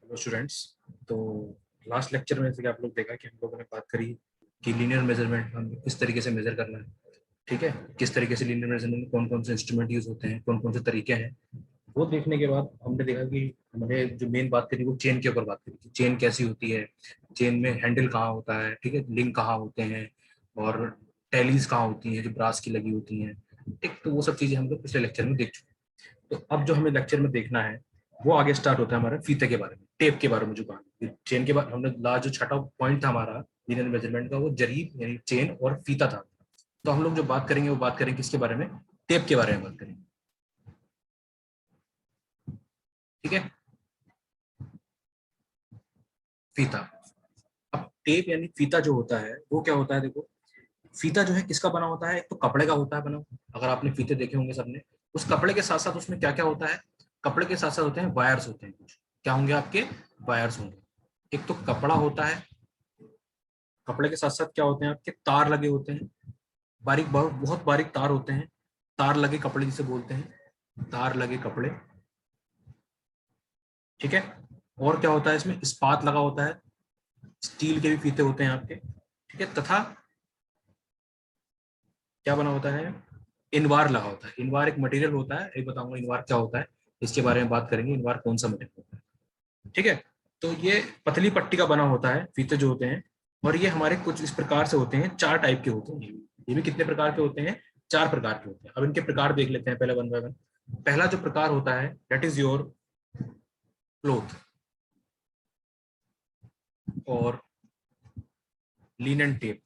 Hello students. तो last lecture में जैसे कि आप लोग देखा कि हम लोगों ने बात करी कि लीनियर मेजरमेंट हम किस तरीके से मेजर करना है। ठीक है, किस तरीके से लीनियर मेजरमेंट में कौन कौन से इंस्ट्रूमेंट यूज होते हैं, कौन कौन से तरीके हैं। वो देखने के बाद हमने देखा कि हमने जो मेन बात करी वो चेन के ऊपर बात करी कि चेन कैसी होती है, चेन में हैंडल कहाँ होता है, ठीक है, लिंक कहाँ होते हैं, और टैलीज कहाँ होती हैं जो ब्रास की लगी होती हैं। ठीक, तो वो सब चीजें हम लोग पिछले लेक्चर में देख चुके हैं। तो अब जो हमें लेक्चर में देखना है वो आगे स्टार्ट होता है हमारा फीते के बारे में, टेप के बारे में। जो कहा चेन के बारे हमने लास्ट जो छठा पॉइंट था हमारा लीनियर मेजरमेंट का, वो जरीब यानी चेन और फीता था। तो हम लोग जो बात करेंगे वो बात करेंगे किसके बारे में, टेप के बारे में बात करेंगे। ठीक है, फीता। अब टेप यानी फीता जो होता है वो क्या होता है, देखो फीता जो है किसका बना होता है, एक तो कपड़े का होता है बना। अगर आपने फीते देखे होंगे सबने, उस कपड़े के साथ साथ उसमें क्या क्या होता है, कपड़े के साथ साथ होते हैं वायर्स होते हैं, कुछ क्या होंगे आपके, वायर्स होंगे। एक तो कपड़ा होता है, कपड़े के साथ साथ क्या होते हैं आपके, तार लगे होते हैं, बारीक बहुत बहुत बारीक तार होते हैं, तार लगे कपड़े जिसे बोलते हैं, तार लगे कपड़े। ठीक है, और क्या होता है इसमें, इस्पात लगा होता है, स्टील के भी फीते होते हैं आपके। ठीक है, तथा क्या बना होता है, इनवार लगा होता है। इनवार एक मटेरियल होता है, एक बताऊंगा इनवार क्या होता है, इसके बारे में बात करेंगे, इनवार कौन सा मटेरियल होता है। ठीक है, तो ये पतली पट्टी का बना होता है फीते जो होते हैं, और ये हमारे कुछ इस प्रकार से होते हैं, चार टाइप के होते हैं। ये भी कितने प्रकार के होते हैं, चार प्रकार के होते हैं। अब इनके प्रकार देख लेते हैं पहले वन बाय वन। पहला जो प्रकार होता है दैट इज योर क्लोथ और लीनन टेप,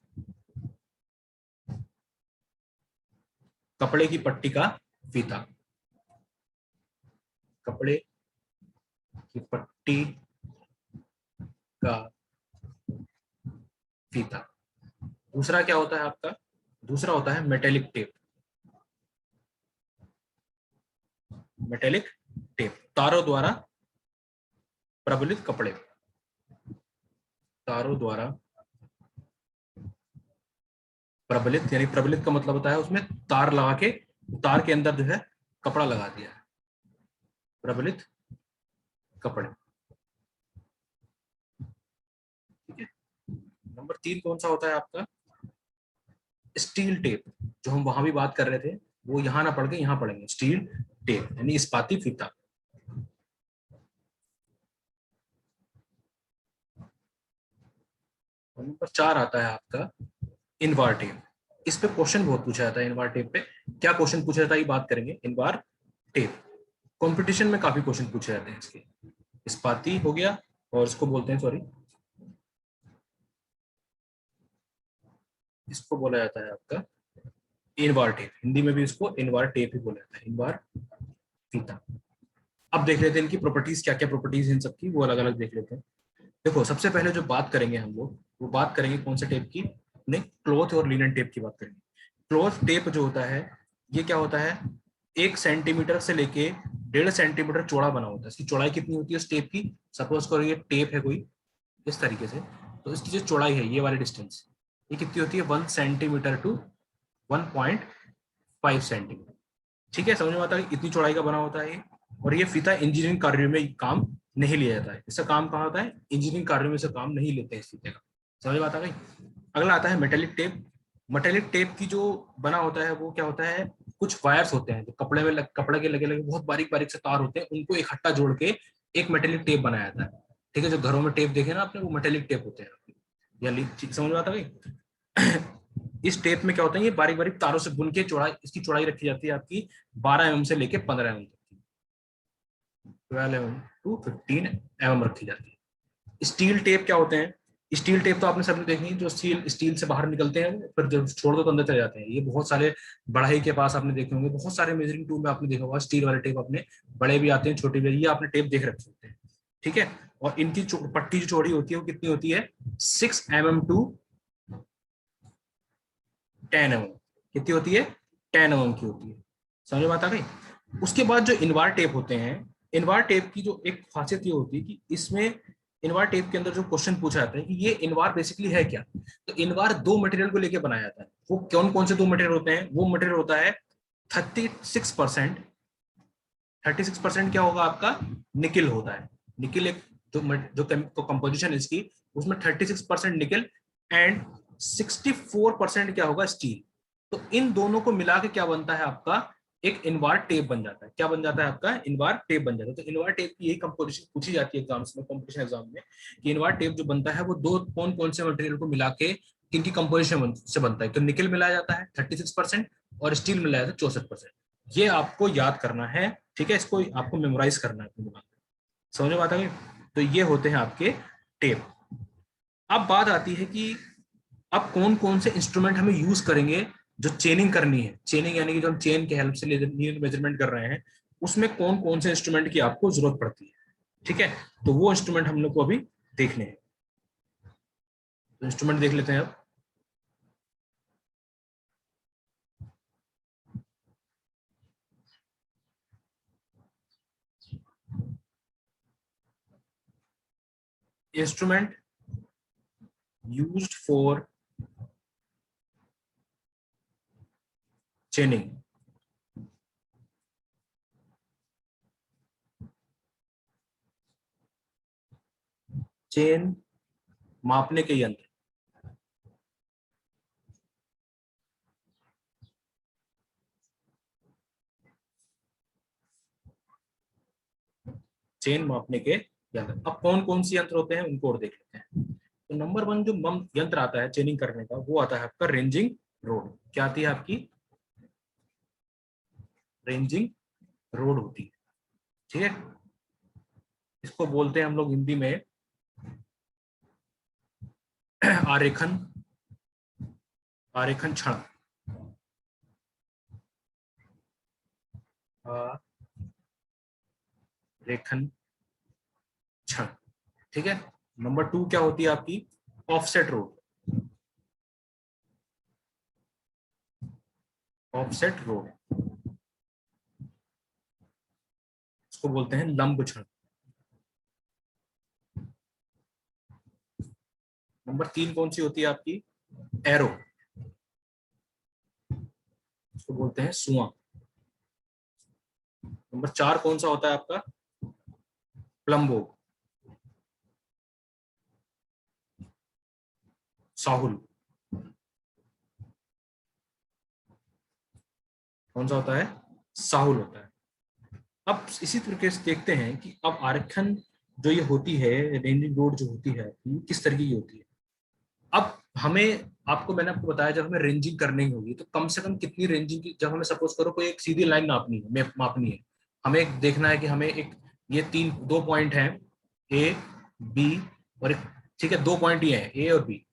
कपड़े की पट्टी का फीता, कपड़े की पट्टी का फीता। दूसरा क्या होता है आपका, दूसरा होता है मेटेलिक टेप। मेटेलिक टेप, तारों द्वारा प्रबलित कपड़े, तारों द्वारा प्रबलित, यानी प्रबलित का मतलब होता है उसमें तार लगा के, तार के अंदर जो है कपड़ा लगा दिया है, प्रबलित कपड़े। ठीक है, नंबर तीन कौन सा होता है आपका, स्टील टेप। जो हम वहां भी बात कर रहे थे वो यहां ना पढ़ के यहां पढ़ेंगे, स्टील टेप यानी इस्पाती फीता। नंबर चार आता है आपका इनवार टेप। इस पे क्वेश्चन बहुत पूछा जाता है, इनवार टेप पे क्या क्वेश्चन पूछा जाता है ये बात करेंगे। इनवार टेप कंपटीशन में काफी क्वेश्चन पूछे जाते हैं इसके। इस्पाती हो गया, और इसको बोलते हैं, सॉरी, इसको बोला जाता है आपका इनवार टेप। हिंदी में भी इसको इनवार टेप ही बोला जाता है, इनवार फीता। अब देख लेते हैं इनकी प्रॉपर्टीज, क्या क्या प्रॉपर्टीज इन सबकी, वो अलग अलग देख लेते हैं। देखो सबसे पहले जो बात करेंगे हम लोग, वो बात करेंगे कौन से टेप की, नहीं, क्लॉथ और लिनन टेप की बात करेंगे। क्लॉथ टेप जो होता है ये क्या होता है, 1 सेंटीमीटर से लेके 1.5 सेंटीमीटर चौड़ा बना होता है। इसकी चौड़ाई कितनी होती है उस टेप की, सपोज करो ये टेप है कोई इस तरीके से, तो इसकी जो चौड़ाई है ये वाली डिस्टेंस, ये कितनी होती है, 1 सेंटीमीटर टू 1.5 सेंटीमीटर। ठीक है, समझ में आता है इतनी चौड़ाई का बना होता है ये। और ये फीता इंजीनियरिंग कार्यों में काम नहीं लिया जाता है, इसका काम कहाँ होता है, इंजीनियरिंग कार्यों में से काम नहीं लेते हैं इस फीते का। समझ में आता है। अगला आता है मेटेलिक टेप। मेटेलिक टेप की जो बना होता है वो क्या होता है, कुछ वायर्स होते हैं जो कपड़े में कपड़े के लगे लगे बहुत बारीक बारीक से तार होते हैं, उनको इकट्ठा जोड़ के एक मेटेलिक टेप बनाया जाता है। ठीक है, जो घरों में टेप देखे ना आपने, वो मेटेलिक टेप होते हैं। या समझ में आता है भाई। इस टेप में क्या होता है, ये बारीक बारीक तारों से बुन के चौड़ाई, इसकी चौड़ाई रखी जाती है आपकी 12 mm से लेके 15 mm तक की, 12 mm टू 15 mm रखी जाती है। स्टील टेप क्या होते हैं, स्टील टेप तो आपने सबने देखी, जो स्टील स्टील से बाहर निकलते हैं फिर जब छोड़ दो तो अंदर चले जाते हैं। ये बहुत सारे बढ़ाई के पास आपने देखे होंगे, बहुत सारे मेजरिंग टूल में आपने देखा होगा स्टील वाले टेप, अपने बड़े भी आते हैं छोटे भी, ये आपने टेप देख रखे होते हैं। ठीक है, और इनकी पट्टी जो चौड़ी होती है वो कितनी होती है, 6 mm टू 10 mm। कितनी होती है, 10 mm की होती है। समझ में आता है। उसके बाद जो इनवार टेप होते हैं, इनवार टेप की जो एक खासियत ये होती है कि इसमें इनवार टेप के अंदर जो क्वेश्चन पूछा जाता है कि ये इनवार बेसिकली है क्या, तो इनवार दो मटेरियल को लेकर बनाया जाता है। वो कौन कौन से दो मटेरियल होते हैं, वो मटेरियल होता है 36%। 36% क्या होगा आपका, निकिल होता है। निकिल एक जो कंपोजिशन इसकी, उसमें 36% निकल एंड 64% क्या होगा, स्टील। तो इन दोनों को मिला के क्या बनता है आपका, एक इनवार टेप बन जाता है। क्या बन जाता है आपका, इनवार टेप बन जाता है। तो इनवार टेप की यही कंपोजिशन पूछी जाती है एग्जाम्स में, कंपटीशन एग्जाम में, कि इनवार टेप जो बनता है वो दो कौन कौन से मटेरियल को मिला के किनकी कंपोजिशन से बनता है। तो निकल मिलाया जाता है 36% और स्टील मिलाया जाता है 64%। ये आपको याद करना है, ठीक है, इसको आपको मेमोराइज करना है अपने दिमाग में। समझ में आता है? तो ये होते हैं आपके टेप। अब बात आती है कि अब कौन कौन से इंस्ट्रूमेंट हमें यूज करेंगे जो चेनिंग करनी है। चेनिंग यानी कि जो हम चेन के हेल्प से मेजरमेंट कर रहे हैं, उसमें कौन कौन से इंस्ट्रूमेंट की आपको जरूरत पड़ती है। ठीक है, तो वो इंस्ट्रूमेंट हम लोग को अभी देखने हैं। तो इंस्ट्रूमेंट देख लेते हैं अब। Instrument used for चेनिंग। चेन मापने के यंत्र। चेन मापने के यंत्र। अब कौन कौन सी यंत्र होते हैं उनको और देख लेते हैं। तो नंबर वन जो यंत्र आता है चेनिंग करने का, वो आता है आपका रेंजिंग रोड। क्या आती है आपकी, रेंजिंग रोड होती है। ठीक है, इसको बोलते हैं हम लोग हिंदी में आरेखन, आरेखन क्षण। आरेखन क्षण। ठीक है, नंबर टू क्या होती है आपकी, ऑफसेट रोड। ऑफसेट रोड इसको बोलते हैं लंब क्षण। नंबर तीन कौन सी होती है आपकी, एरो, इसको बोलते हैं सुआ। नंबर चार कौन सा होता है आपका, प्लम्बो, साहुल। कौन सा होता है, साहुल होता है। अब इसी तरीके से देखते हैं कि अब आरक्षण जो ये होती है, रेंजिंग रोड जो होती है, ये किस तरीके की होती है। अब हमें, आपको मैंने आपको बताया, जब हमें रेंजिंग करनी होगी तो कम से कम कितनी रेंजिंग की, जब हमें सपोज करो कोई एक सीधी लाइन नापनी है, मापनी है, हमें एक देखना है कि हमें एक, ये तीन दो पॉइंट हैं, ए बी और एक, ठीक है, दो पॉइंट ये हैं, ए और बी।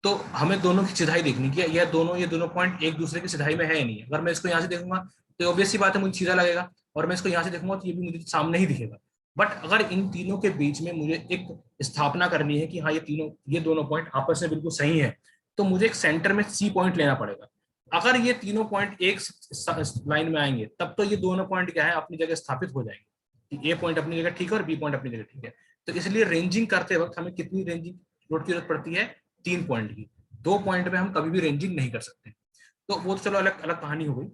तो हमें दोनों की सिधाई देखनी कि ये दोनों पॉइंट एक दूसरे की सिधाई में है या नहीं है। अगर मैं इसको यहाँ से देखूंगा तो ऑब्वियस सी बात है, मुझे सीधा लगेगा, और मैं इसको यहाँ से देखूंगा तो ये भी मुझे सामने ही दिखेगा। बट अगर इन तीनों के बीच में मुझे एक स्थापना करनी है कि हाँ ये दोनों पॉइंट आपस में बिल्कुल सही है, तो मुझे एक सेंटर में सी पॉइंट लेना पड़ेगा। अगर ये तीनों पॉइंट एक लाइन में आएंगे तब तो ये दोनों पॉइंट क्या है, अपनी जगह स्थापित हो जाएंगे कि ए पॉइंट अपनी जगह ठीक है और बी पॉइंट अपनी जगह ठीक है। तो इसलिए रेंजिंग करते वक्त हमें कितनी रेंजिंग रोड की जरूरत पड़ती है, 3 पॉइंट की। 2 पॉइंट में हम कभी भी रेंजिंग नहीं कर सकते। तो वो तो चलो अलग अलग कहानी हो गई।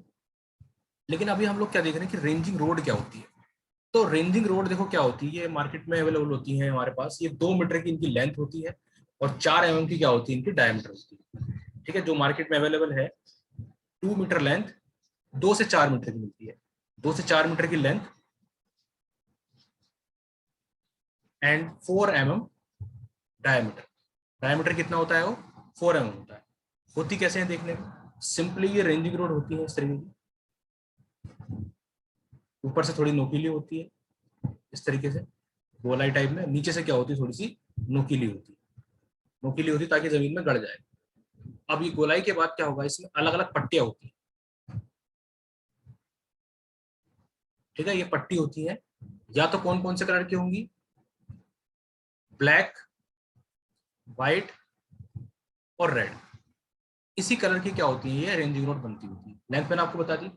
लेकिन अभी हम लोग क्या देख रहे हैं कि रेंजिंग रोड क्या होती है। तो रेंजिंग रोड देखो क्या होती है, ये मार्केट में अवेलेबल होती है हमारे पास। ये 2 मीटर की इनकी लेंथ होती है और 4 mm की क्या होती है, इनकी डायमीटर होती है। ठीक है, जो मार्केट में अवेलेबल है, 2 मीटर लेंथ, 2 से 4 मीटर की मिलती है। 2 से 4 मीटर की length and 4 mm diameter. Diameter कितना होता है वो, 4 mm होता है। होती कैसे है देखने में, सिंपली ये रेंजिंग रोड होती है इस तरीके की, ऊपर से थोड़ी नोकीली होती है इस तरीके से गोलाई टाइप में, नीचे से क्या होती है, थोड़ी सी नोकीली होती है। नोकीली होती है ताकि जमीन में गड़ जाए। अब ये गोलाई के बाद क्या होगा, इसमें अलग अलग पट्टियां होती है। ठीक है, ये पट्टी होती है, या तो कौन कौन से कलर की होंगी, ब्लैक, व्हाइट और रेड। इसी कलर की क्या होती है, ये रेंजिंग रोड बनती होती है। लेंथ मैंने आपको बता दी।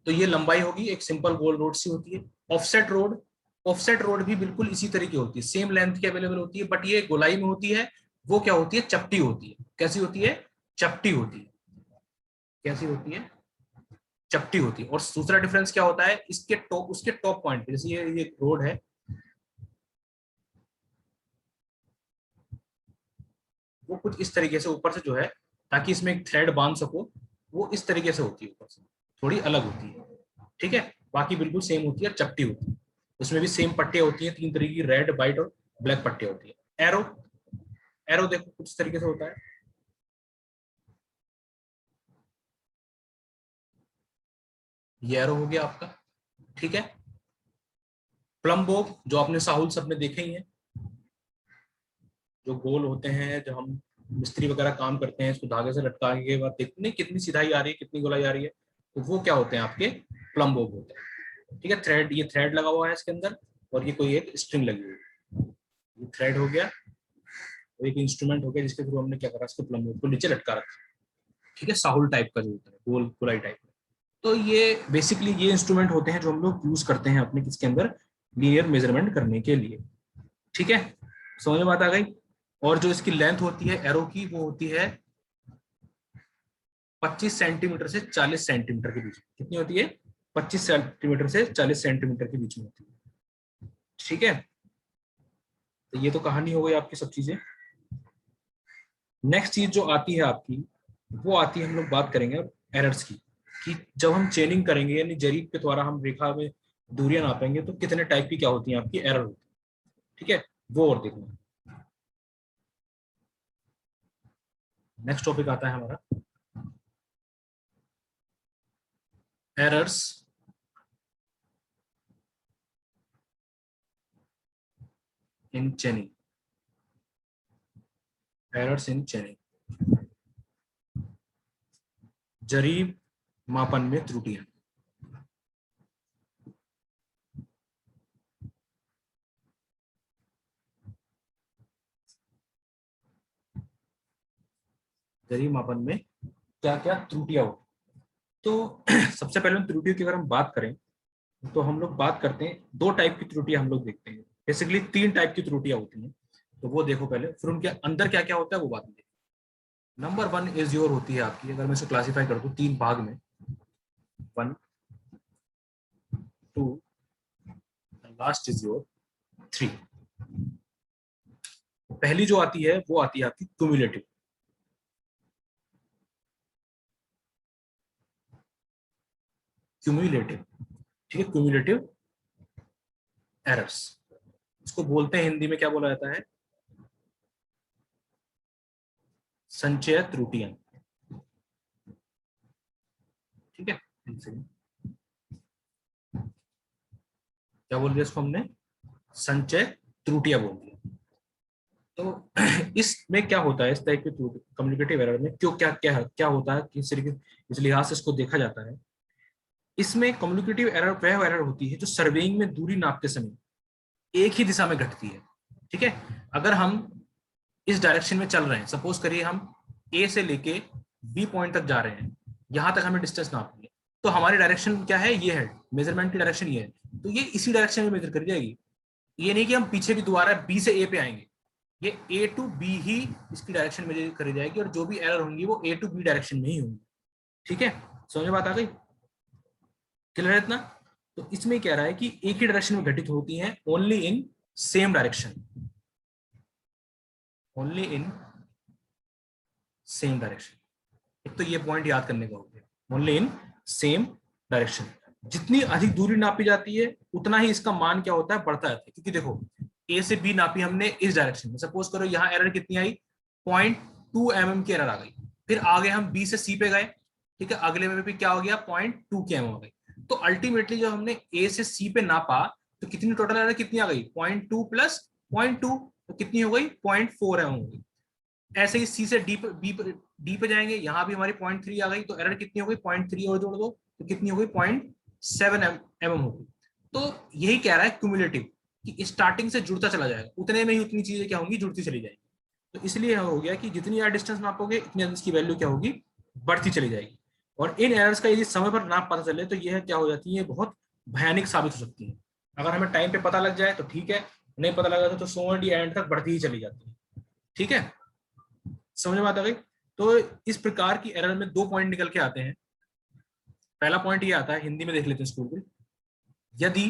तो ये लंबाई होगी, एक सिंपल गोल रोड सी होती है। ऑफसेट रोड, ऑफसेट रोड भी बिल्कुल इसी तरह की होती है, सेम लेंथ की अवेलेबल होती है, बट ये गोलाई में होती है। वो क्या होती है, चपटी होती है। कैसी होती है, चपटी होती है। कैसी होती है, चपटी होती है। और दूसरा डिफरेंस क्या होता है, इसके टॉप, उसके टॉप पॉइंट पे, जैसे ये रोड है, वो कुछ इस तरीके से ऊपर से जो है, ताकि इसमें एक थ्रेड बांध सको, वो इस तरीके से होती है, ऊपर से थोड़ी अलग होती है, ठीक है। बाकी बिल्कुल सेम होती है, चपटी होती है। उसमें भी सेम पट्टियां होती हैं, 3 तरीके की, रेड, व्हाइट और ब्लैक पट्टियां होती है। एरो, एरो देखो कुछ इस तरीके से होता है, ये एरो हो गया आपका, ठीक है। प्लम बॉब जो आपने साहुल सब में देखे ही हैं, जो गोल होते हैं, जो हम मिस्त्री वगैरह काम करते हैं, इसको धागे से लटका के बाद देखते नहीं कितनी सिधाई आ रही है, कितनी गोलाई आ रही है, तो वो क्या होते हैं आपके, प्लम बॉब होते हैं, ठीक है। थ्रेड, ये थ्रेड लगा हुआ है इसके अंदर, और ये कोई एक स्ट्रिंग लगी हुई है, ये थ्रेड हो गया, और एक इंस्ट्रूमेंट हो गया जिसके थ्रू हमने क्या करा, इसको प्लम बॉब को नीचे लटका रखा, ठीक है। साहुल टाइप का जो होता है, गोल गोलाई टाइप का। तो ये बेसिकली ये इंस्ट्रूमेंट होते हैं जो हम लोग यूज करते हैं अपने किसके अंदर, लीनियर मेजरमेंट करने के लिए, ठीक है। समझ में बात आ गई। और जो इसकी लेंथ होती है एरो की, वो होती है 25 सेंटीमीटर से 40 सेंटीमीटर के बीच में। कितनी होती है, 25 सेंटीमीटर से 40 सेंटीमीटर के बीच में होती है, ठीक है। तो ये तो कहानी हो गई आपकी सब चीजें। नेक्स्ट चीज जो आती है आपकी, वो आती है, हम लोग बात करेंगे अब एरर्स की, कि जब हम चेनिंग करेंगे यानी जरीब के द्वारा हम रेखा में दूरियां नापेंगे, तो कितने टाइप की क्या होती हैं आपकी एरर होती है, ठीक है। वो और देखना। नेक्स्ट टॉपिक आता है हमारा एरर्स इन चेनिंग, एरर्स इन चेनिंग, जरीब मापन में त्रुटियां। जरीब मापन में क्या क्या त्रुटियां होती, तो सबसे पहले हम त्रुटियों की अगर हम बात करें, तो हम लोग बात करते हैं 2 टाइप की त्रुटियां हम लोग देखते हैं, बेसिकली 3 टाइप की त्रुटियां होती हैं, तो वो देखो पहले, फिर उनके अंदर क्या क्या होता है वो बात में। नंबर 1 इज योर होती है आपकी, अगर मैं इसे क्लासीफाई कर दूं 3 भाग में, 1, 2, लास्ट इज योर 3। पहली जो आती है वो आती है आपकी क्यूमुलेटिव, क्यूमुलेटिव, ठीक है, क्यूमुलेटिव एरर्स, इसको बोलते हैं हिंदी में क्या बोला जाता है, संचय त्रुटियां, ठीक है। क्या बोल दिया इसको हमने, संचय त्रुटियां बोल दिया। तो इसमें क्या होता है, इस टाइप के कम्युनिकेटिव एरर में क्यों क्या क्या क्या होता है, इस लिहाज से इसको देखा जाता है। इसमें कम्युनिकेटिव एरर वह एरर होती है जो सर्वेइंग में दूरी नापते समय एक ही दिशा में घटती है, ठीक है। अगर हम इस डायरेक्शन में चल रहे हैं, सपोज करिए हम ए से लेके बी पॉइंट तक जा रहे हैं, यहां तक हमें डिस्टेंस नापनी है, तो हमारी डायरेक्शन क्या है, ये है, मेजरमेंट की डायरेक्शन ये है, तो ये इसी डायरेक्शन में मेजर कर जाएगी। ये नहीं कि हम पीछे भी दोबारा बी से ए पे आएंगे, ये ए टू बी ही इसकी डायरेक्शन मेजर करी जाएगी, और जो भी एरर होंगी वो ए टू बी डायरेक्शन में ही होंगी, ठीक है। समझ में बात आ गई, क्लियर है इतना। तो इसमें कह रहा है कि एक ही डायरेक्शन में घटित होती हैं, only in same direction, only in same direction. एक तो ये पॉइंट याद करने का हो गया, ओनली इन सेम डायरेक्शन। जितनी अधिक दूरी नापी जाती है उतना ही इसका मान क्या होता है, बढ़ता जाता है, क्योंकि देखो ए से बी नापी हमने इस डायरेक्शन में, सपोज करो यहाँ एरर कितनी आई, 0.2 mm की एरर आ गई, फिर आगे हम बी से सी पे गए, ठीक है, अगले में भी क्या हो गया, 0.2 की एम आ गई। तो अल्टीमेटली जब हमने ए से सी पे नापा, तो कितनी टोटल एरर कितनी आ गई, 0.2 प्लस 0.2, तो कितनी हो गई, 0.4 एम हो गई। ऐसे ही सी से डी पे जाएंगे, यहां भी हमारी 0.3 आ गई, तो एरर कितनी हो गई, 0.3 और जोड़ दो, तो कितनी हो गई, 0.7 mm हो गई। तो यही कह रहा है क्यूमुलेटिव, कि स्टार्टिंग से जुड़ता चला जाएगा, उतने में ही उतनी चीजें क्या होंगी, जुड़ती चली जाएगी। तो इसलिए हो गया कि जितनी ज्यादा डिस्टेंस नापोगे इतनी ज्यादा इसकी वैल्यू क्या होगी, बढ़ती चली जाएगी। और इन एरर्स का यदि समय पर नाप पता चले, तो यह क्या हो जाती है, बहुत भयानक साबित हो सकती है। अगर हमें टाइम पे पता लग जाए तो ठीक है, नहीं पता लगा तो सो एंड तक बढ़ती ही चली जाती है, ठीक है। समझ में आता गई। तो इस प्रकार की एरर में 2 पॉइंट निकल के आते हैं। पहला पॉइंट ये आता है, हिंदी में देख लेते हैं स्कूल में, यदि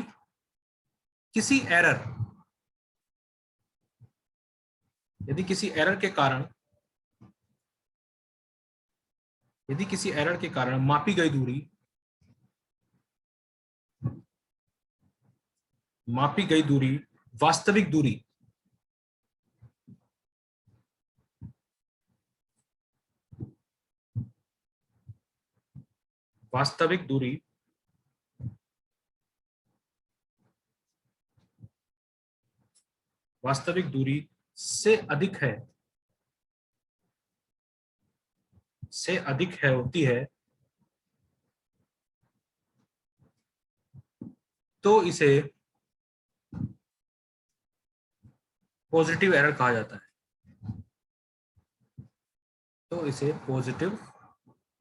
किसी एरर, यदि किसी एरर के कारण यदि किसी एरर के कारण मापी गई दूरी वास्तविक दूरी वास्तविक दूरी वास्तविक दूरी से अधिक है होती है, तो इसे पॉजिटिव एरर कहा जाता है। तो इसे पॉजिटिव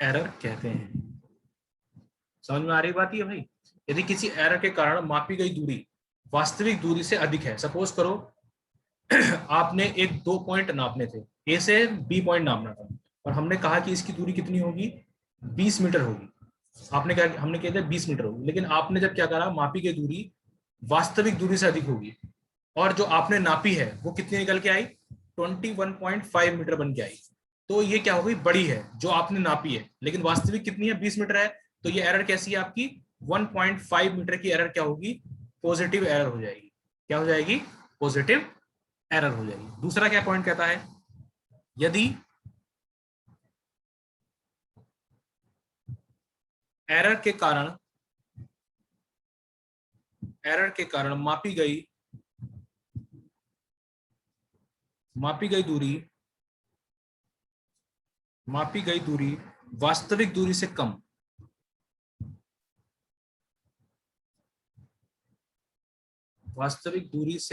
एरर कहते हैं। समझ में आ रही बात ये भाई? यदि किसी एरर के कारण मापी गई दूरी वास्तविक दूरी से अधिक है, सपोज करो आपने एक 2 पॉइंट नापने थे, ए से बी पॉइंट नापना था, और हमने कहा कि इसकी दूरी कितनी होगी, 20 मीटर होगी। हमने कह दिया 20 मीटर होगी, लेकिन आपने जब क्या करा, मापी गई दूरी वास्तविक दूरी से अधिक होगी, और जो आपने नापी है वो कितनी निकल के आई, 21.5 मीटर बन के आई। तो ये क्या हो गई, बड़ी है जो आपने नापी है, लेकिन वास्तविक कितनी है, 20 मीटर है। तो ये एरर कैसी है आपकी, 1.5 मीटर की एरर क्या होगी, पॉजिटिव एरर हो जाएगी। क्या हो जाएगी, पॉजिटिव एरर हो जाएगी। दूसरा क्या पॉइंट कहता है, यदि एरर के कारण मापी गई दूरी वास्तविक दूरी से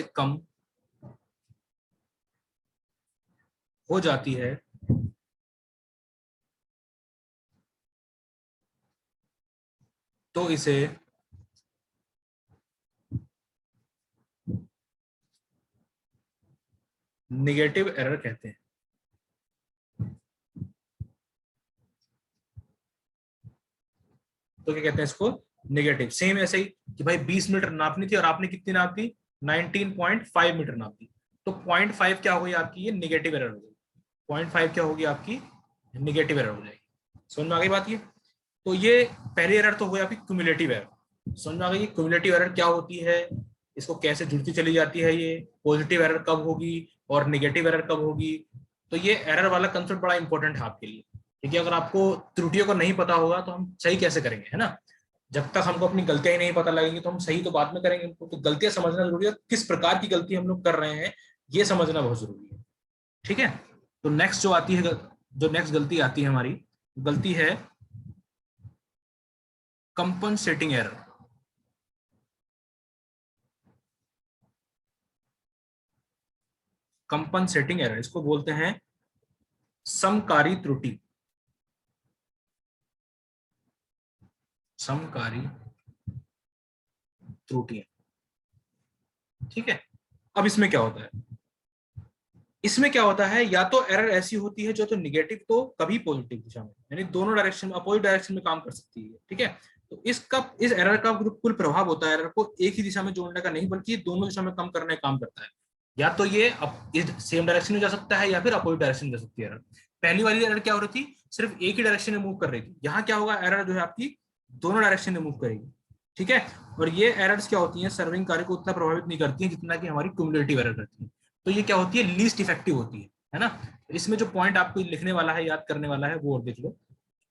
कम हो जाती है, तो इसे निगेटिव एरर कहते हैं। तो क्या कहते हैं इसको, नेगेटिव। सेम ऐसे ही कि भाई 20 मीटर नापनी थी और आपने कितनी नाप दी, 19.5 मीटर नाप दी, तो 0.5 क्या हो गई आपकी, ये निगेटिव एरर हो गई। 0.5 क्या होगी आपकी, निगेटिव एरर हो जाएगी। समझ में आ गई बात ये? तो ये पहली एरर तो हो गई आपकी क्यूमुलेटिव एरर। समझ में आ गई क्यूमुलेटिव एरर क्या होती है, इसको कैसे जुड़ती चली जाती है, ये पॉजिटिव एरर कब होगी और निगेटिव एरर कब होगी। तो ये एरर वाला कंसेप्ट बड़ा इंपॉर्टेंट है आपके लिए, क्योंकि अगर आपको त्रुटियों को नहीं पता होगा तो हम सही कैसे करेंगे, है ना। जब तक हमको अपनी गलतियां ही नहीं पता लगेंगी तो हम सही तो बाद में करेंगे। तो गलतियां समझना जरूरी है, किस प्रकार की गलती हम लोग कर रहे हैं ये समझना बहुत जरूरी है। ठीक है। तो नेक्स्ट जो आती है, जो नेक्स्ट गलती आती है हमारी, गलती है कंपनसेटिंग एरर। कंपनसेटिंग एरर, इसको बोलते हैं समकारी त्रुटि। समकारी त्रुटियां। ठीक है। अब इसमें क्या होता है, इसमें क्या होता है, या तो एरर ऐसी होती है जो तो निगेटिव तो कभी पॉजिटिव दिशा में, यानी दोनों डायरेक्शन, अपोजिट डायरेक्शन में काम कर सकती है। ठीक है। तो इस एरर का जो कुल प्रभाव होता है, एरर को एक ही दिशा में जोड़ने का नहीं बल्कि दोनों दिशा में कम करने का काम करता है। या तो ये इस सेम डायरेक्शन में जा सकता है या फिर अपोजिट डायरेक्शन में जा सकती है एरर। पहली वाली एरर क्या हो रही थी, सिर्फ एक ही डायरेक्शन में मूव कर रही थी। यहाँ क्या होगा, एरर जो है आपकी दोनों डायरेक्शन में मूव करेगी। ठीक है। और ये एरर्स क्या होती हैं, सर्विंग कार्य को उतना प्रभावित नहीं करती है जितना कि हमारी क्यूमुलेटिव एरर करती है। तो ये क्या होती है, लीस्ट इफेक्टिव होती है ना। तो इसमें जो पॉइंट आपको लिखने वाला है, याद करने वाला है, वो और देख लो।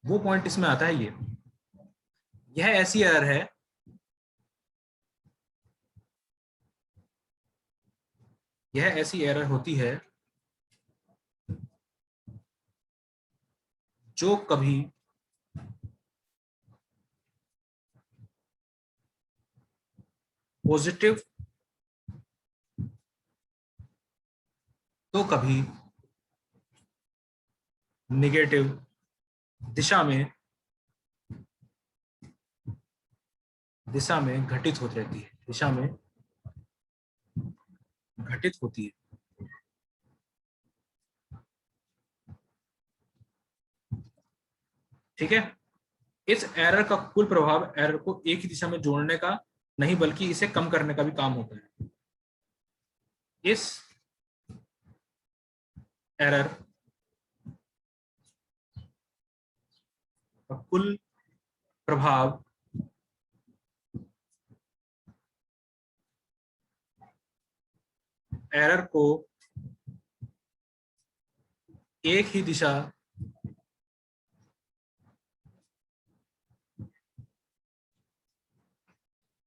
वो पॉइंट इसमें आता है, ये यह ऐसी एरर है, यह ऐसी एरर होती है जो कभी पॉजिटिव तो कभी निगेटिव दिशा में घटित होती रहती है, दिशा में घटित होती है। ठीक है। इस एरर का कुल प्रभाव एरर को एक ही दिशा में जोड़ने का नहीं बल्कि इसे कम करने का भी काम होता है। इस एरर का कुल प्रभाव एरर को एक ही दिशा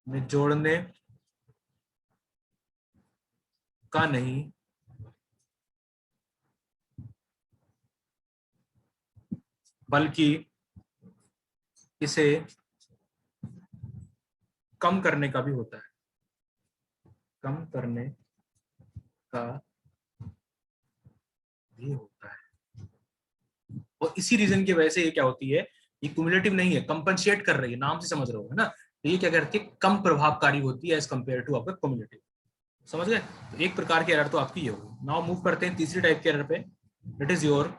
में जोड़ने का नहीं, बल्कि इसे कम करने का भी होता है, कम करने का भी होता है। और इसी रीजन की वजह से ये क्या होती है, ये क्युमुलेटिव नहीं है, कंपनसेट कर रही है, नाम से समझ रहे हो है ना। तो ये क्या करती है, कम प्रभावकारी होती है एज कंपेयर टू आपका क्युमुलेटिव। समझ गए। तो एक प्रकार की एरर तो आपकी ये होगी। नाउ मूव करते हैं तीसरी टाइप के एरर पे, it is your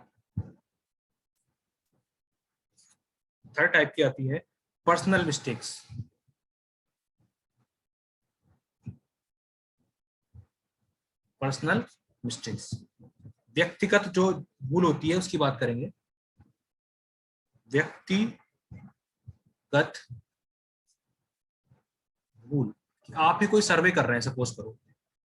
third type की आती है पर्सनल मिस्टेक्स। पर्सनल मिस्टेक्स, व्यक्तिगत जो भूल होती है उसकी बात करेंगे। व्यक्तिगत भूल, आप ही कोई सर्वे कर रहे हैं, सपोज करो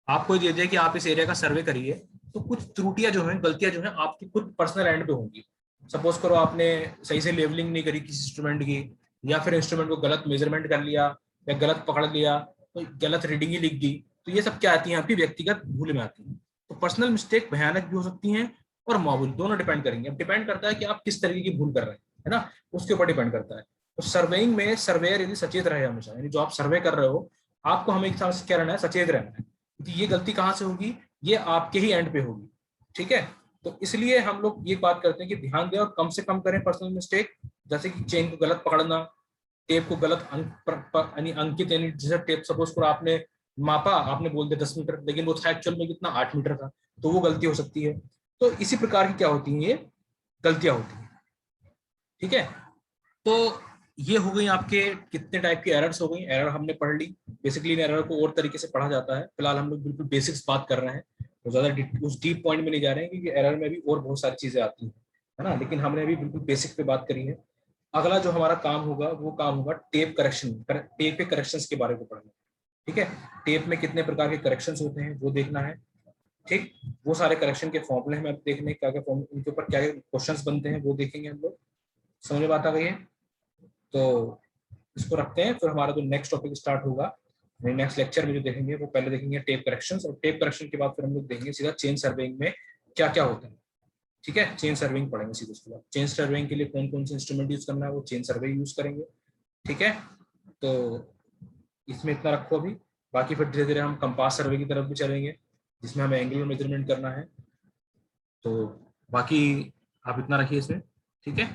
आपको दे दिया कि आप इस एरिया का सर्वे करिए, तो कुछ त्रुटियां जो हैं, गलतियां जो हैं आपकी खुद पर्सनल एंड पे होंगी। सपोज करो आपने सही से लेवलिंग नहीं करी किसी इंस्ट्रूमेंट की, या फिर इंस्ट्रूमेंट को गलत मेजरमेंट कर लिया, या गलत पकड़ लिया, तो गलत रीडिंग ही लिख दी। तो ये सब क्या आती है, आपकी व्यक्तिगत भूल में आती है। तो पर्सनल मिस्टेक भयानक भी हो सकती हैं और मामूली, दोनों डिपेंड करेंगे। अब डिपेंड करता है कि आप किस तरीके की भूल कर रहे हैं, है ना, उसके ऊपर डिपेंड करता है। तो सर्वेइंग में सर्वेयर यदि सचेत रहे हमेशा, यानी जो आप सर्वे कर रहे हो आपको हमेशा क्या रहना है, सचेत रहना है कि ये गलती कहाँ से होगी, ये आपके ही एंड पे होगी। ठीक है, तो इसलिए हम लोग ये बात करते हैं कि ध्यान दें और कम से कम करें पर्सनल मिस्टेक। जैसे कि चेन को गलत पकड़ना, टेप को गलत अंकित, यानी जैसे टेप सपोज करो आपने मापा, आपने बोल दिया 10 मीटर, लेकिन वो था एक्चुअल में कितना, 8 मीटर था, तो वो गलती हो सकती है। तो इसी प्रकार की क्या होती है, ये गलतियां होती हैं। ठीक है, तो ये हो गई आपके कितने टाइप की एरर्स हो गई, एरर हमने पढ़ ली। बेसिकली एरर को और तरीके से पढ़ा जाता है, फिलहाल हम लोग बिल्कुल बेसिक्स बात कर रहे हैं, तो ज्यादा उस डीप पॉइंट में नहीं जा रहे हैं, क्योंकि एरर में भी और बहुत सारी चीजें आती हैं, है ना। लेकिन हमने अभी बिल्कुल बेसिक पे बात करी है। अगला जो हमारा काम होगा वो काम होगा टेप करेक्शन, टेप के करेक्शंस के बारे में पढ़ना। ठीक है, टेप में कितने प्रकार के करेक्शंस होते हैं वो देखना है। ठीक, वो सारे करेक्शन के फॉर्मूले हमें देखने, क्या क्या उनके ऊपर क्या क्वेश्चंस बनते हैं वो देखेंगे हम लोग। समझ में बात आ गई है, तो इसको रखते हैं। फिर हमारा जो नेक्स्ट टॉपिक स्टार्ट होगा, नेक्स्ट लेक्चर में जो देखेंगे वो पहले देखेंगे टेप करेक्शंस, और टेप करेक्शन के बाद फिर हम लोग देखेंगे सीधा चेन सर्वेइंग में क्या क्या होता है। ठीक है, चेन सर्वेइंग पढ़ेंगे सीधे उसके बाद। चेन सर्वेइंग के लिए कौन कौन से इंस्ट्रूमेंट यूज करना है वो चेन सर्वे यूज करेंगे। ठीक है, तो इसमें इतना रखो अभी। बाकी फिर धीरे धीरे हम कंपास सर्वे की तरफ भी चलेंगे, जिसमें हमें एंगुलर मेजरमेंट करना है। तो बाकी आप इतना रखिए इसमें। ठीक है।